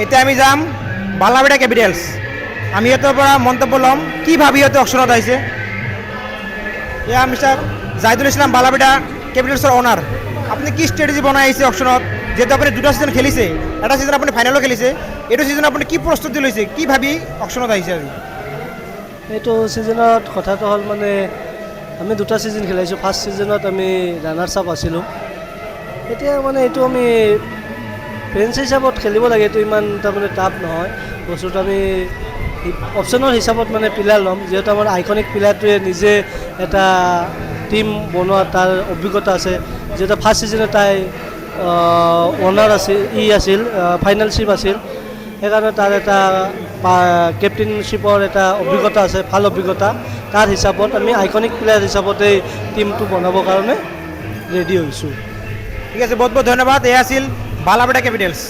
এতিয়া আমি যাম বালাবেড়া ক্যাপিটেলস। আমি ইহঁতৰ পৰা মন্তব্য ল'ম কি ভাবি ইহঁতে অকশ্যনত আহিছে। এয়া মিষ্টাৰ জাহিদুল ইছলাম বালাবেড়া ক্যাপিটেলসৰ অনাৰ। আপুনি কি ষ্ট্ৰেটেজি বনাই আহিছে অকশ্যনত? যেহেতু আপুনি দুটা ছিজন খেলিছে, এটা ছিজন আপুনি ফাইনেলো খেলিছে, এইটো ছিজন আপুনি কি প্ৰস্তুতি লৈছে, কি ভাবি অকশ্যনত আহিছে আজি? এইটো ছিজনত কথাটো হ'ল মানে আমি দুটা ছিজন খেলাইছোঁ। ফাৰ্ষ্ট ছিজনত আমি ৰানাৰ্ছ আপ আছিলোঁ। এতিয়া মানে এইটো আমি ফ্ৰেঞ্চ হিচাপত খেলিব লাগে, এইটো ইমান তাৰমানে টাফ নহয় বস্তুটো। আমি অপশ্যনৰ হিচাপত মানে প্লেয়াৰ ল'ম, যিহেতু আমাৰ আইকনিক প্লেয়াৰটোৱে নিজে এটা টিম বনোৱা তাৰ অভিজ্ঞতা আছে। যিহেতু ফাৰ্ষ্ট ছিজনত তাই অনাৰ আছিল, আছিল ফাইনেলশ্বিপ আছিল, সেইকাৰণে তাৰ এটা কেপ্টেইনশ্বিপৰ এটা অভিজ্ঞতা আছে, ভাল অভিজ্ঞতা। তাৰ হিচাপত আমি আইকনিক প্লেয়াৰ হিচাপতে টিমটো বনাবৰ কাৰণে ৰেডি হৈছোঁ। ঠিক আছে, বহুত বহুত ধন্যবাদ। এয়া আছিল বালাবেড়া ক্যাপিটেলস।